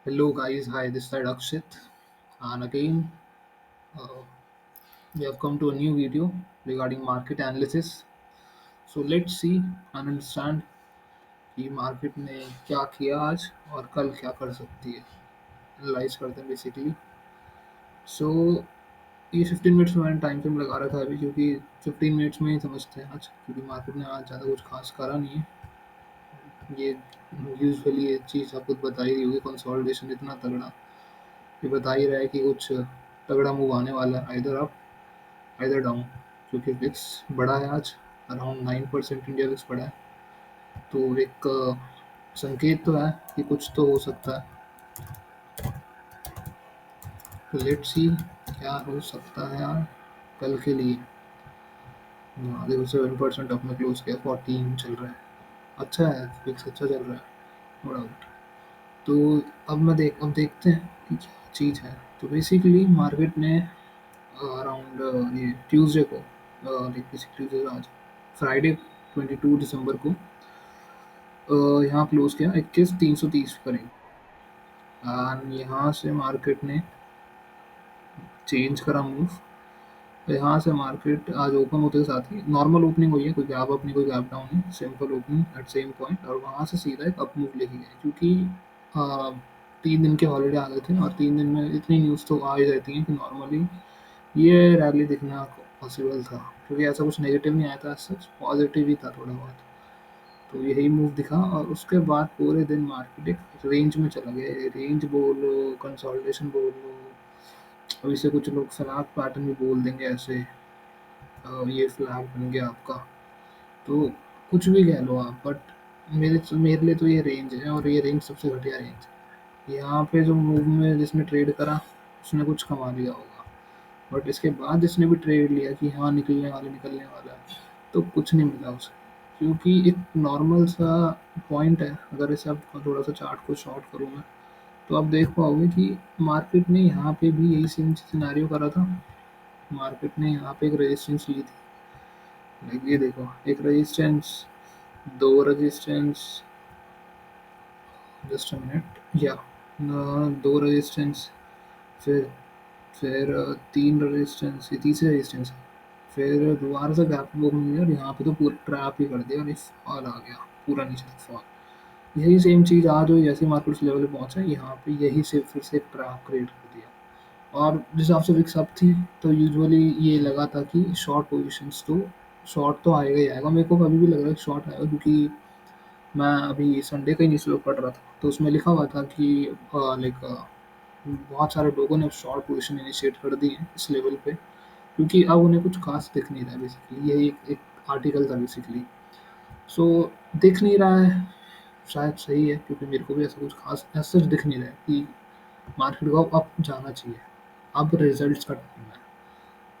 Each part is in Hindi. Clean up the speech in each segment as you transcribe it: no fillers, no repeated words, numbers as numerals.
Hello guys, hi, this side Akshit, and again uh, we have come to a new video regarding market analysis. So let's see and understand कि मार्केट ने क्या किया आज और कल क्या कर सकती है, एनालाइज करते हैं बेसिकली. सो ये 15 मिनट्स में मैंने टाइम फ्रेम लगा रखा है अभी, क्योंकि 15 मिनट्स में ही समझते हैं आज, क्योंकि मार्केट ने आज ज़्यादा कुछ खास करा नहीं है. ये यूजुअली ये चीज़ आपको बता ही रही होगी, कंसोलिडेशन इतना तगड़ा ये बता ही रहा है कि कुछ तगड़ा मूव आने वाला है, आइदर डाउन, क्योंकि विक्स बढ़ा है आज, अराउंड 9% इंडिया विक्स बढ़ा है. तो एक संकेत तो है कि कुछ तो हो सकता है. तो लेट्स सी क्या हो सकता है यार कल के लिए. हाँ, देखो 7% अपने क्लोज किया, 14 चल रहा है, अच्छा है, विक्स अच्छा चल रहा है, नो डाउट. तो अब देखते हैं कि क्या चीज़ है. तो बेसिकली मार्केट ने अराउंड ये ट्यूसडे को, ट्यूसडे आज फ्राइडे 22 दिसंबर को यहाँ क्लोज किया 21,330 करीब. एंड यहाँ से मार्केट ने चेंज करा मूव. तो यहाँ से मार्केट आज ओपन होते के साथ ही नॉर्मल ओपनिंग हुई है, कोई गैप अप नहीं, कोई गैप डाउन नहीं, simple opening eight same point, और वहाँ से सीधा एक अप मूव लेके गए, क्योंकि अ, 3 दिन के हॉलीडे आ गए थे और 3 दिन में इतनी न्यूज़ तो आ ही जाती हैं कि नॉर्मली ये रैली दिखना पॉसिबल था, क्योंकि ऐसा कुछ नेगेटिव नहीं आया था, सच पॉजिटिव ही था थोड़ा बहुत. तो यही मूव दिखा और उसके बाद पूरे दिन मार्केट एक रेंज में चला गया. रेंज बोलो, कंसोलिडेशन बोलो, अब इसे कुछ लोग फ्लैग पैटर्न भी बोल देंगे ऐसे. ये फ्लैग बन गया आपका, तो कुछ भी कह लो आप, बट मेरे लिए तो ये रेंज है, और ये रेंज सबसे घटिया रेंज है. यहाँ पे जो मूव में जिसने ट्रेड करा उसने कुछ कमा लिया होगा, बट इसके बाद जिसने भी ट्रेड लिया कि हाँ निकलने वाला है, तो कुछ नहीं मिला उसे, क्योंकि एक नॉर्मल सा पॉइंट है. अगर इसे आप थोड़ा सा चार्ट को शॉर्ट करूँ मैं, तो आप देख पाओगे कि मार्केट ने यहाँ पे भी यही सेम सिनेरियो करा था. मार्केट ने यहाँ पे एक रेजिस्टेंस ली थी, लाइक ये देखो, एक रेजिस्टेंस, दो रेजिस्टेंस, जस्ट अ मिनट, या दो रेजिस्टेंस, फिर तीन रेजिस्टेंस, ये तीसरी रेजिस्टेंस है, फिर दोबारा से गैप वो मिल गया, और यहाँ पे तो पूरा ट्रैप ही कर दिया और ये फॉल आ गया पूरा नीचे तक फॉल. यही सेम चीज़ आज हुई, जैसे मार्केट उस लेवल पे पहुंचा, यहाँ पे यही से फिर से एक ट्रैप क्रिएट कर दिया. और जिस हिसाब से विक्स अप थी, तो यूजुअली ये लगा था कि शॉर्ट तो आएगा ही आएगा. मेरे को कभी भी लग रहा है कि शॉर्ट आएगा, क्योंकि मैं अभी संडे का ही न्यूज़ पेपर पढ़ रहा था, तो उसमें लिखा हुआ था कि लाइक बहुत सारे लोगों ने शॉर्ट पोजीशन इनिशिएट कर दी है इस लेवल पे, क्योंकि अब उन्हें कुछ खास दिख नहीं रहा है. बेसिकली यही एक आर्टिकल था बेसिकली. सो दिख नहीं रहा है, शायद सही है, क्योंकि मेरे को भी ऐसा कुछ खास ऐसा दिख नहीं रहा है कि मार्केट को अब जाना चाहिए. अब रिजल्ट्स का टाइम है.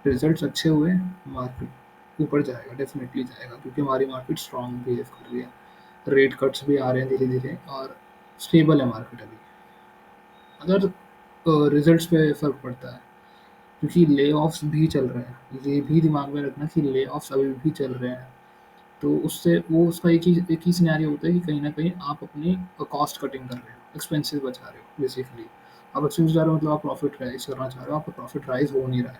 रिजल्ट्स अच्छे हुए, मार्केट ऊपर जाएगा, डेफिनेटली जाएगा, क्योंकि हमारी मार्केट स्ट्रांग बिहेव कर रही है. रेट कट्स भी आ रहे हैं धीरे धीरे, और स्टेबल है मार्केट अभी. अगर रिजल्ट्स पे फर्क पड़ता है, क्योंकि ले ऑफ्स भी चल रहे हैं, ये भी दिमाग में रखना कि ले ऑफ्स अभी भी चल रहे हैं. तो उससे वो उसका एक ही सिनेरियो होता है कि कहीं न कहीं आप अपनी कॉस्ट कटिंग कर रहे हो, एक्सपेंसेस बचा रहे हो बेसिकली. आप एक्सपेंस बचा रहे हो मतलब आप प्रॉफिट राइज़ करना चाह रहे हो, आपका प्रॉफिट राइज़ हो नहीं रहा है.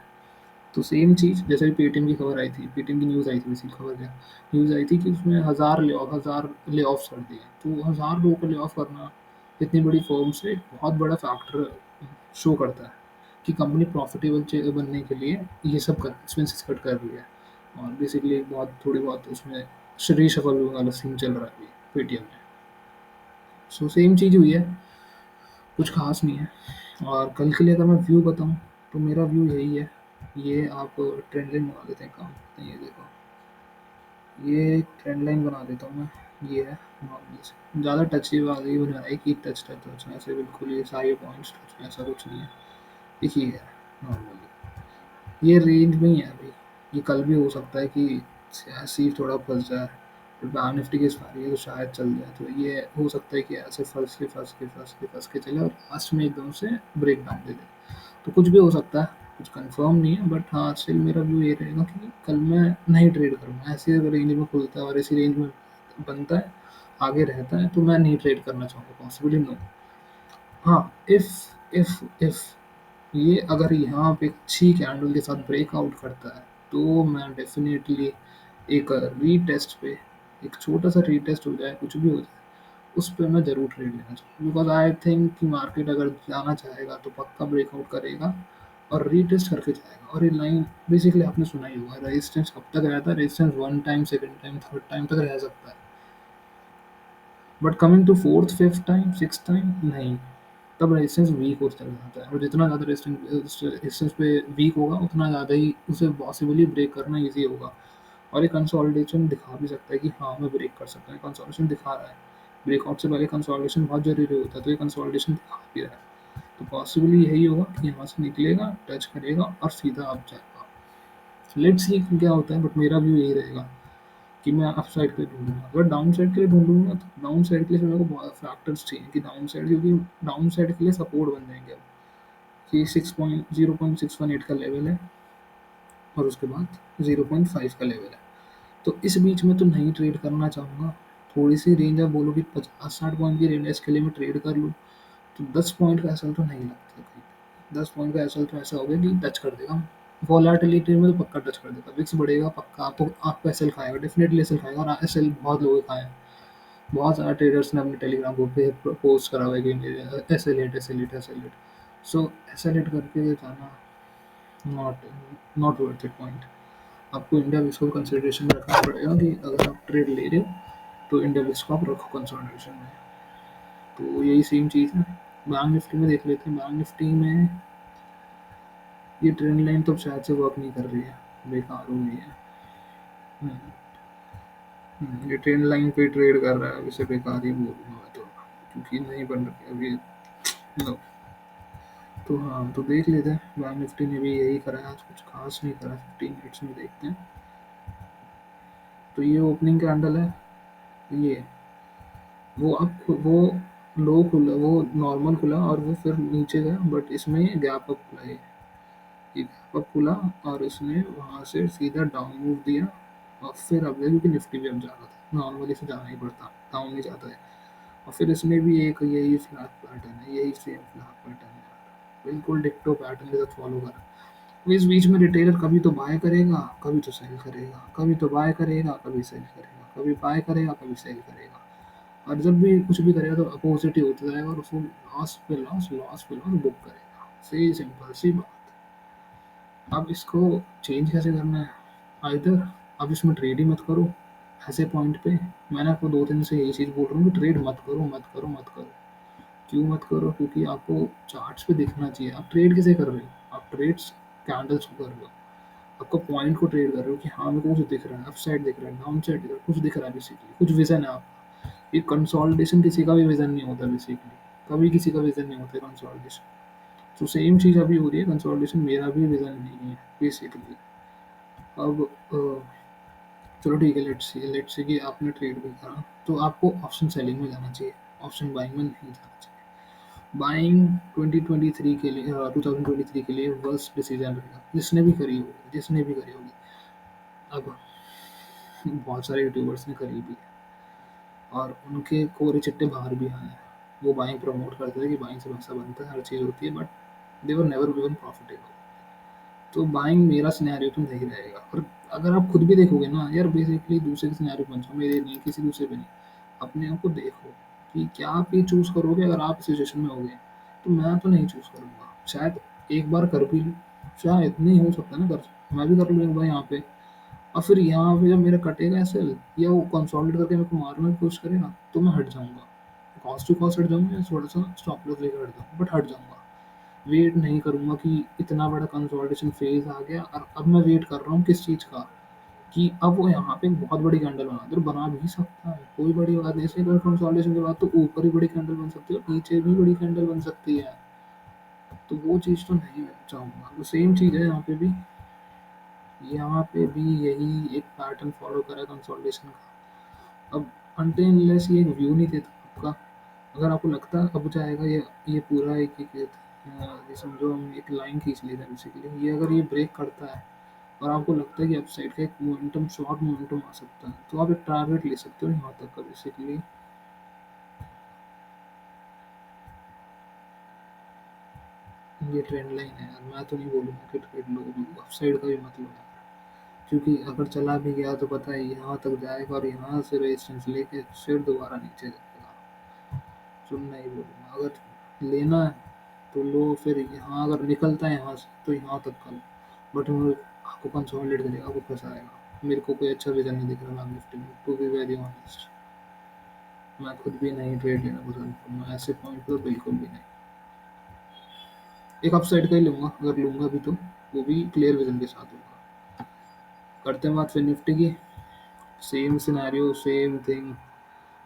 तो सेम चीज़ जैसे अभी पेटीएम की खबर आई थी, पेटीएम की न्यूज़ आई थी, बेसिकली खबर क्या, न्यूज़ आई थी कि उसमें 1000 ले-ऑफ्स कर दिए. तो 1000 लोगों को ले-ऑफ करना इतनी बड़ी फर्म से एक बहुत बड़ा फैक्टर शो करता है कि कंपनी प्रॉफिटेबल बनने के लिए ये सब कर एक्सपेंसेस कट कर रही है. और बेसिकली बहुत थोड़ी बहुत उसमें रीशफल वाला सीन चल रहा है अभी पेटीएम में. सो सेम चीज़ हुई है, कुछ खास नहीं है. और कल के लिए अगर मैं व्यू बताऊँ, तो मेरा व्यू यही है. ये आप ट्रेंड लाइन बना लेते हैं, काम करते हैं, ये देखो, ये ट्रेंड लाइन बना देता हूँ मैं. ये है नॉर्मल से, ज़्यादा टची वाली बना है कि टच टच टच ऐसे, बिल्कुल ये सारे पॉइंट्स टच में, ऐसा कुछ नहीं है. एक ही है नॉर्मली, ये रेंज में ही है अभी. ये कल भी हो सकता है कि ऐसे ही थोड़ा फंस जाए, बैंक निफ्टी की एक्सपायरी है तो शायद चल जाए, तो ये हो सकता है कि ऐसे फंस के चले और लास्ट में एकदम से ब्रेक डाउन दे दे. तो कुछ भी हो सकता है, कुछ कंफर्म नहीं है, बट हाँ स्टिल मेरा व्यू ये रहेगा कि कल मैं नहीं ट्रेड करूँगा. ऐसी अगर रेंज में खुलता है और इसी रेंज में बनता है, आगे रहता है, तो मैं नहीं ट्रेड करना चाहूँगा, पॉसिबली नो. हाँ, इफ ये अगर यहाँ पे अच्छी कैंडल के साथ ब्रेकआउट करता है, तो मैं डेफिनेटली एक रीटेस्ट पे, एक छोटा सा रीटेस्ट हो जाए, कुछ भी हो जाए, उस पे मैं ज़रूर ट्रेड लेना चाहूँगा। बिकॉज़ आई थिंक कि मार्केट अगर जाना चाहेगा तो पक्का ब्रेकआउट करेगा और रीटेस्ट करके जाएगा। और ये लाइन बेसिकली आपने सुना ही होगा, रेजिस्टेंस कब तक रहता है? Resistance 1 time, 2nd time, 3rd time तक रह सकता है। But coming to 4th, 5th time, 6th time नहीं। तब रेजिस्टेंस वीक होता चला जाता है, और जितना ज़्यादा रेजिस्टेंस पे वीक होगा, उतना ज़्यादा ही उसे पॉसिबली ब्रेक करना ईज़ी होगा। और ये कंसोलिडेशन दिखा भी सकता है कि हाँ, मैं ब्रेक कर सकता हूँ। कंसोलिडेशन दिखा रहा है। ब्रेकआउट से पहले कंसोलिडेशन बहुत ज़रूरी होता है, तो ये कंसोलिडेशन दिखा भी रहा है। तो पॉसिबली यही होगा कि यहाँ से निकलेगा, टच करेगा और सीधा अप जाएगा। लेट्स सी क्या होता है, बट मेरा व्यू यही रहेगा कि मैं अप साइड के लिए ढूँढूँगा। अगर डाउन साइड के लिए ढूँढूँगा, तो डाउन साइड के लिए मेरे को बहुत फैक्टर्स चाहिए कि डाउन साइड, क्योंकि डाउन साइड के लिए सपोर्ट बन जाएँगे अब, कि 0.618 का लेवल है और उसके बाद 0.5 का लेवल है। तो इस बीच में तो नहीं ट्रेड करना चाहूँगा। थोड़ी-सी रेंज आप बोलो कि 50-60 पॉइंट की रेंज है, इसके लिए मैं ट्रेड कर लूँ, तो 10 पॉइंट का एसएल तो नहीं लगता कहीं। 10 पॉइंट का एसएल तो ऐसा होगा कि टच कर देगा। वोलेटिलिटी में तो पक्का टच कर देगा। विक्स बढ़ेगा पक्का, आपको एसएल खाएगा, डेफिनिटली एसएल खाएगा, और एसएल बहुत लोगों के खाए हैं। बहुत सारे ट्रेडर्स ने अपने टेलीग्राम ग्रुप पे पोस्ट करा हुआ है कि मेरे SL hit, SL hit, SL hit. So SL hit करके जाना not not worth it point. आपको इंडिया विक्स को कंसिडरेशन में रखना पड़ेगा कि अगर आप ट्रेड ले रहे हो तो इंडिया विक्स को आप रखो कंसिडरेशन में। तो यही सेम चीज़ है। बैंक निफ्टी में देख लेते हैं। बैंक निफ्टी में ये ट्रेंड लाइन तो शायद से वर्क नहीं कर रही है, बेकार हो गई है। हम्म, ये ट्रेंड लाइन पे ट्रेड कर रहा है, अब इसे बेकार ही बोलूँगा मैं तो, क्योंकि नहीं बन रही अभी। नो। तो हाँ, तो देख लेते हैं। बैंक निफ्टी ने भी यही करा है, आज कुछ खास नहीं करा। 15 मिनट्स में देखते हैं। तो ये ओपनिंग कैंडल है। ये वो लो खुला, वो नॉर्मल खुला और वो फिर नीचे गया, बट इसमें गैप अप खुला है। ये गैप अप खुला और इसने वहाँ से सीधा डाउन मूव दिया, और फिर अब क्योंकि निफ्टी भी अब जा रहा था, नॉर्मली से जाना ही पड़ता, डाउन नहीं जाता है। और फिर इसने भी एक यही फ्लैग पैटर्न है, यही सेम फ्लैग पैटर्न है यार, बिल्कुल डिक्टो पैटर्न के साथ फॉलो करा। इस बीच में रिटेलर कभी तो बाय करेगा, कभी तो सेल करेगा, कभी तो बाय करेगा, कभी सेल करेगा, कभी बाय करेगा, कभी सेल करेगा। और जब भी कुछ भी करेगा तो अपोजिट ही होता जाएगा, और उसको लॉस पे लॉस, लॉस पे लॉस बुक करेगा। सही सिंपल सी बात। अब इसको चेंज कैसे करना है? आइदर अब इसमें ट्रेड ही मत करो ऐसे पॉइंट पे। मैंने आपको 2 दिन से यही चीज़ बोल रहा हूँ कि ट्रेड मत करो, मत करो, मत करो। क्यों मत करो? क्योंकि आपको चार्ट्स पे दिखना चाहिए। आप ट्रेड किसे कर रहे हो? आप ट्रेड्स कैंडल्स को कर रहे हो। आपको पॉइंट को ट्रेड कर रहे हो कि हाँ, मेरे को कुछ दिख रहा है, अप साइड दिख रहा है, डाउन साइड दिख रहा है, कुछ दिख रहा है बेसिकली, कुछ विज़न है आपका। ये कंसोलिडेशन किसी का भी विज़न नहीं होता बेसिकली, कभी किसी का विज़न नहीं होता कंसोलिडेशन। तो सेम चीज़ अभी हो रही है, कंसोलिडेशन मेरा भी विज़न नहीं है बेसिकली। अब चलो ठीक है, लेट्स सी कि आपने ट्रेड भी करा, तो आपको ऑप्शन सेलिंग में जाना चाहिए, ऑप्शन बाइंग में नहीं जाना चाहिए। बाइंग 2023 के लिए, 2023 के लिए वर्स्ट डिसीजन रहेगा, जिसने भी करी होगी। अब बहुत सारे यूट्यूबर्स ने करी भी है, और उनके कोरे चिट्टे बाहर भी आए हैं। वो बाइंग प्रमोट करते हैं कि बाइंग से पैसा बनता है, हर चीज़ होती है, but they were never become profitable. तो बाइंग मेरा सिनेरियो तो नहीं रहेगा। और अगर आप खुद भी देखोगे ना यार, बेसिकली दूसरे के सिनेरियो बन जाओ, मेरे नहीं, किसी दूसरे पे नहीं, अपने आप को देखो कि क्या आप ये चूज़ करोगे अगर आप इस सिचुएशन में होगे। तो मैं तो नहीं चूज़ करूँगा, शायद एक बार कर भी लूँ, शायद नहीं हो सकता ना, कर मैं भी कर लूँ एक बार यहाँ पे, और फिर यहाँ पे जब मेरा कटेगा ऐसे, या वो कंसोलिडेट करके मेरे को मारने की कोशिश करेगा, तो मैं हट जाऊँगा। कॉस्ट टू कॉस्ट हट जाऊँगा, या थोड़ा सा स्टॉप लॉस लेकर हट जाऊँगा, बट हट जाऊँगा। वेट नहीं करूँगा कि इतना बड़ा कंसोलिडेशन फेज़ आ गया और अब मैं वेट कर रहा हूँ किस चीज़ का, कि अब वो यहाँ पे एक बहुत बड़ी कैंडल बना दे, और बना भी सकता है, कोई बड़ी बात नहीं। ऐसे कंसोलिडेशन के बाद तो ऊपर ही बड़ी कैंडल बन सकती है और नीचे भी बड़ी कैंडल बन सकती है। तो वो चीज़ तो नहीं मैं चाहूँगा। तो सेम चीज़ है यहाँ पे भी। यहाँ पे भी यही एक पैटर्न फॉलो करा कंसोलिडेशन का। अब अनटिल अनलेस ये एक व्यू नहीं देता आपका, अगर आपको लगता है अब जाएगा ये पूरा एक ये समझो हम एक लाइन खींच लेते हैं बेसिकली, ये अगर ये ब्रेक करता है और आपको लगता है कि अपसाइड का एक मोमेंटम, शॉर्ट मोमेंटम आ सकता है, तो आप एक टारगेट ले सकते हो यहाँ तक का बेसिकली। ये ट्रेंड लाइन है यार, मैं तो नहीं बोलूँगा कि ट्रेड लो भी, अपसाइड का भी मत लो यार। क्योंकि अगर चला भी गया तो पता है यहाँ तक जाएगा और यहाँ से रेजिस्टेंस लेके फिर दोबारा नीचे जाएगा। तो नहीं बोलूँगा, अगर लेना है तो लो, फिर यहाँ अगर निकलता है यहाँ से तो यहाँ तक का लो। बट वो आपको कंसोलिडेट करेगा, आपको फंसाएगा। मेरे को कोई अच्छा विजन नहीं दिख रहा बैंक निफ्टी में, टू बी वेरी ऑनेस्ट। मैं खुद भी नहीं ट्रेड लेना पसंद करूँगा ऐसे पॉइंट पर, बिल्कुल भी नहीं। एक अपसाइड का ही लूँगा, अगर लूँगा भी तो वो भी क्लियर विजन के साथ लूँगा। करते हैं बात फिर निफ्टी की। सेम सिनेरियो, सेम थिंग,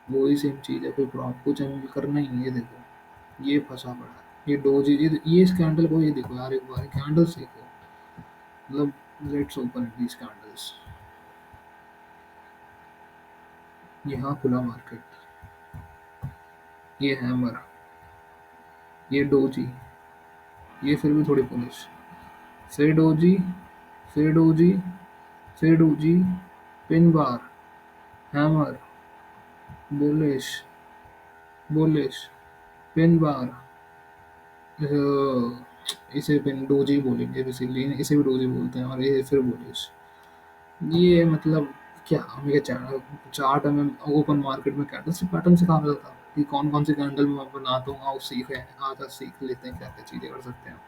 वही सेम चीज़ है, कोई प्रॉप कुछ हमें करना ही नहीं है। देखो ये फंसा पड़ा है, ये डोजी, ये इस कैंडल को, ये देखो यार, एक बार कैंडल्स देखो, मतलब लेट्स ओपन दीज कैंडल्स। यहाँ खुला मार्केट, ये हैमर, ये डोजी, ये फिर भी थोड़ी पुलिस, फिर डोजी, फिर डोजी, फिर doji, pin bar, hammer, bullish, bullish, pin bar, इसे पिन डोजी बोलेंगे बेसिकली, इसे भी डोजी बोलते हैं, और ये फिर बुलिश। ये मतलब क्या, हम ये चार्ट में ओपन मार्केट में कैंडल्स पैटर्न सिखा रहा था कि कौन कौन सी कैंडल मैं बनाता हूँ, आओ सीखे हैं, आज सीख लेते हैं क्या क्या चीज़ें कर सकते हैं।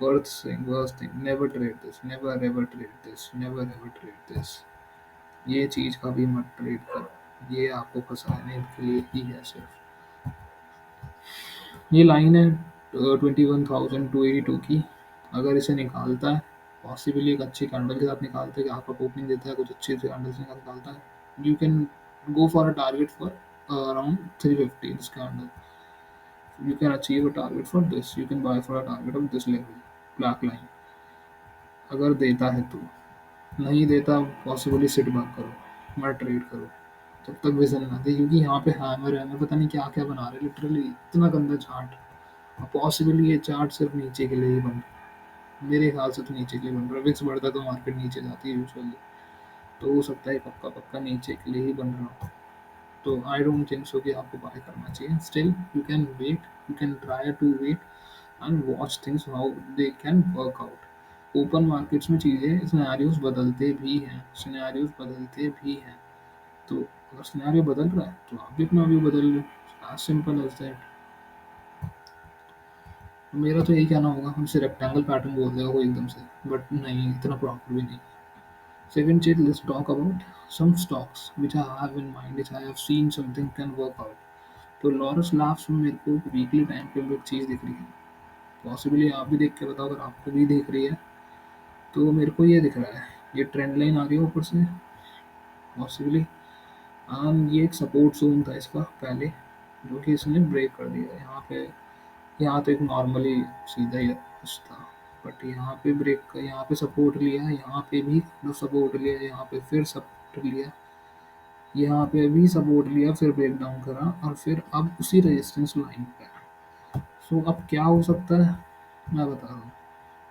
worst thing, never trade this, never ever trade this, never ever trade this। ये चीज़ कभी मत ट्रेड करो, ये आपको फंसाने के लिए ही है सिर्फ। ये लाइन है 21,282 की। अगर इसे निकालता है, पॉसिबली एक अच्छी कैंडल के साथ निकालता है कि आपका ओपनिंग देता है, कुछ अच्छी सी कैंडल से निकालता है, you can go for a target for around 350 this candle, you can achieve a target for this, you can buy for a target of this level, black line। अगर देता है तो, नहीं देता पॉसिबली सिट बैक करो, मत ट्रेड करो जब तक विजन ना दे, क्योंकि यहाँ पे हैमर है, मैं पता नहीं क्या क्या बना रहे, लिटरली इतना गंदा चार्ट। पॉसिबली ये चार्ट सिर्फ नीचे के लिए ही बन रहा है, मेरे ख्याल से तो नीचे के लिए बन रहा है। विक्स बढ़ता है तो मार्केट नीचे जाती है यूजुअली, तो हो सकता है पक्का पक्का नीचे के लिए ही बन रहा हो। तो आई डोंट थिंक सो कि आपको बाय करना चाहिए। Still you can wait, you can try to wait and watch things how they can work out. Open markets में चीज़ें, सिनेरियोज बदलते भी हैं, सिनेरियोज बदलते भी हैं। तो अगर सिनेरियो बदल रहा है तो आप भी अपना व्यू बदल लो, एज सिंपल एज दैट। मेरा तो यही कहना होगा, हमसे रेक्टेंगल पैटर्न बोल देगा कोई एकदम से, बट नहीं, इतना प्रॉपर भी नहीं। Second chit, let's talk about some stocks which I have in mind, which I have seen something can work out। तो लॉरस लैब्स में मेरे को वीकली टाइम फ्रेम पे एक चीज़ दिख रही है, पॉसिबली आप भी देख के बताओ अगर आपको भी दिख रही है। तो मेरे को ये दिख रहा है, ये ट्रेंड लाइन आ गई है ऊपर से, पॉसिबली ये एक सपोर्ट जोन था इसका पहले, जो कि इसने ब्रेक कर दिया यहाँ पे। यहाँ तो एक नॉर्मली सीधा ही कुछ था, बट यहाँ पे ब्रेक, यहाँ पे सपोर्ट लिया, यहाँ पे भी सपोर्ट लिया, यहाँ पे फिर सपोर्ट लिया, यहाँ पे भी सपोर्ट लिया, फिर ब्रेक डाउन करा, और फिर अब उसी रेजिस्टेंस लाइन पे है। सो अब क्या हो सकता है, मैं बता रहा हूँ।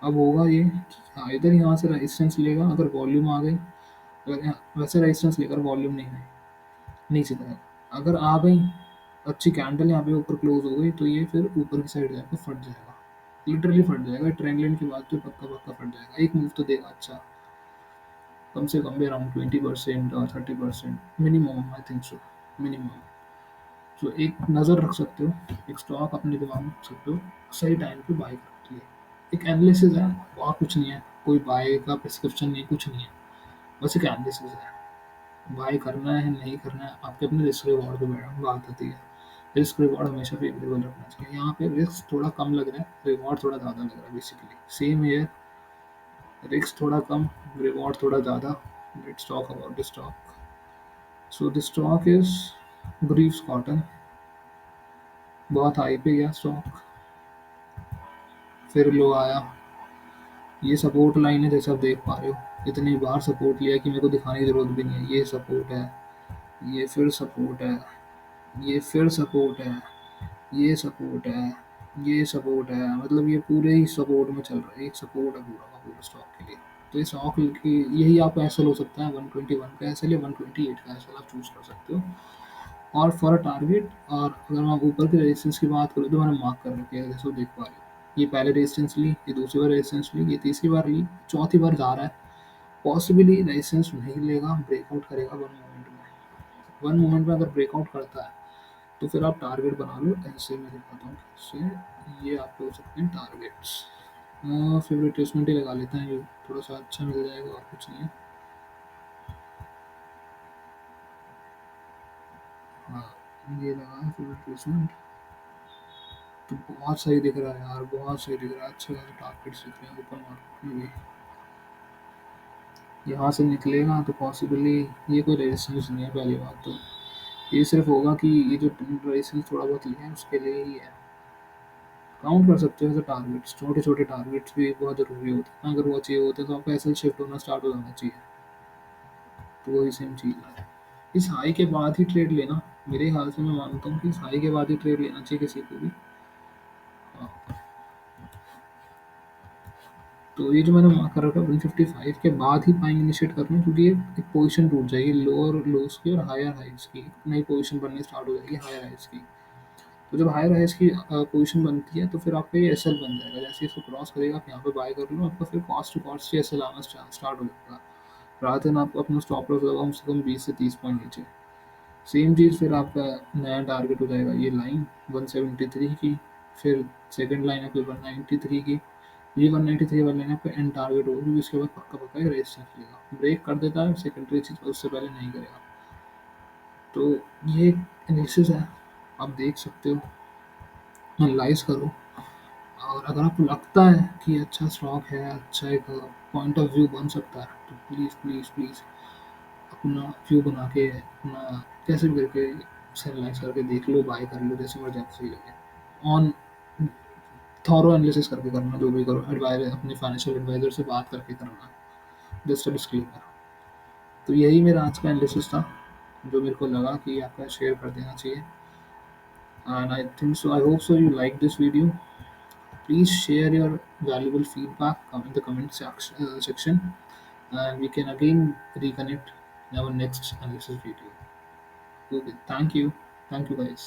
अब होगा ये कि इधर यहाँ से रेजिस्टेंस लेगा, अगर वॉल्यूम आ गई, अगर वैसे रेजिस्टेंस लेकर वॉल्यूम नहीं है, नीचे जाएगा। अगर आ गई अच्छी कैंडल यहाँ पे ऊपर क्लोज हो गई, तो ये फिर ऊपर की साइड जाकर फट जाएगा, लिटरली फट जाएगा। ट्रेंड लाइन के बाद तो पक्का पक्का फट जाएगा। एक मूव तो देगा अच्छा, कम से कम भी अराउंड 20% और 30% minimum, I think so, minimum. So एक नज़र रख सकते हो, एक स्टॉक अपने दिमाग में रख सकते हो, सही टाइम पे बाय करती है। एक एनालिसिस है, और कुछ नहीं है, कोई बाय का प्रिस्क्रिप्शन नहीं, कुछ नहीं है, बस एक एनालिसिस है। बाय करना है नहीं करना है, आपके अपने रिस्क रिवॉर्ड पे बात आती है। रिस्क रिवॉर्ड हमेशा फेवरेबल रखना चाहिए। यहाँ पे रिस्क थोड़ा कम लग रहा है, रिवॉर्ड थोड़ा ज़्यादा लग रहा है, बेसिकली सेम है, रिस्क थोड़ा कम, रिवॉर्ड थोड़ा ज़्यादा। Let's talk about the stock. So the stock is Greaves cotton. बहुत हाई पे गया स्टॉक, फिर लो आया, ये सपोर्ट लाइन है जैसे आप देख पा रहे हो, इतनी बार सपोर्ट लिया कि मेरे को दिखाने की जरूरत भी नहीं है। ये सपोर्ट है, ये फिर सपोर्ट है, ये फिर सपोर्ट है, ये सपोर्ट है, ये सपोर्ट है, मतलब ये पूरे ही सपोर्ट में चल रहा है, एक सपोर्ट है पूरा का पूरा स्टॉक के लिए। तो ये स्टॉक की यही आप एसएल हो सकता है, 121 का एसएल या 128 का एसएल आप चूज कर सकते हो। और फॉर अ टारगेट, और अगर मैं ऊपर के रेजिस्टेंस की बात करूँ तो मैंने मार्क कर रखे हैं, जैसे देख पा रहे हो। ये पहले रेजिस्टेंस ली, ये दूसरी बार रेजिस्टेंस ली, ये तीसरी बार ली, चौथी बार जा रहा है, पॉसिबली रेजिस्टेंस नहीं लेगा, ब्रेकआउट करेगा वन मोमेंट में अगर ब्रेकआउट करता है तो फिर आप टारगेट बना लो। ऐसे मैं दिखाता हूँ इससे, ये आपके हो सकते हैं टारगेट्स। फिर रिट्रेसमेंट ही लगा लेते हैं, ये थोड़ा सा अच्छा मिल जाएगा और कुछ नहीं है। हाँ, ये लगा है फिर रिट्रेसमेंट, तो बहुत सही दिख रहा है यार, बहुत सही दिख रहा है, अच्छे खासे टारगेट्स दिख रहे हैं ओपन मार्केट में भी। यहाँ से निकलेगा तो पॉसिबली ये कोई रेजिस्टेंस नहीं है पहली बात तो, ये सिर्फ होगा कि ये जो रेजिस्टेंस थोड़ा बहुत लिया है उसके लिए ही है। काउंट कर सकते हो ऐसे टारगेट्स, छोटे छोटे टारगेट्स भी बहुत ज़रूरी होते हैं, अगर वो चाहिए होते तो आपका एसएल शिफ्ट होना स्टार्ट हो जाना चाहिए। तो वही सेम चीज़ है, इस हाई के बाद ही ट्रेड लेना, मेरे ख्याल से मैं मानता हूँ कि इस हाई के बाद ही ट्रेड लेना चाहिए किसी को भी। हाँ, तो ये जो मैंने मार्क कर रखा है 155 के बाद ही बाइंग इनिशिएट करना है, क्योंकि ये एक पोजीशन टूट जाएगी लोअर लोस की और हायर हाइज की, नई पोजीशन बननी स्टार्ट हो जाएगी हायर हाइज की। तो जब हायर हाइज की पोजीशन बनती है तो फिर आपका ये एसएल बन जाएगा, जैसे इसको क्रॉस करेगा आप यहाँ पे बाय कर लो, आपका फिर कॉस्ट टू कॉस्ट एसएल आना स्टार्ट हो जाएगा, रात दिन आपको अपना स्टॉप लॉस लगा कम से कम 20 से 30 पॉइंट नीचे। सेम चीज़ फिर आपका नया टारगेट हो जाएगा ये लाइन 173 की, फिर सेकंड लाइन आपकी 193 की, ये 193 वाली लाइन आपका एंड टारगेट होगा, क्योंकि इसके बाद पक्का पक्का रेजिस्टेंस लेगा, ब्रेक कर देता है सेकेंडरी चीज़ उससे पहले नहीं करेगा। तो ये एनालिसिस है, आप देख सकते हो, एनालाइज करो, और अगर आपको लगता है कि अच्छा स्टॉक है, अच्छा एक पॉइंट ऑफ व्यू बन सकता है, तो प्लीज़ प्लीज़ प्लीज़ अपना व्यू बना के अपना कैसे भी करके एनालाइज करके देख लो, बाय कर लो जैसे मर्जी लगे, ऑन थॉरो एनालिसिस करके करना, जो भी करो एडवाइजर अपने फाइनेंशियल एडवाइजर से बात करके करना, जस्ट अ डिस्क्लेमर। तो यही मेरा आज का एनालिसिस था, जो मेरे को लगा कि आपका शेयर कर देना चाहिए, and I think so, I hope so you like this video. Please share your valuable feedback in the section, and we can again reconnect in our next analysis video. Okay, thank you guys.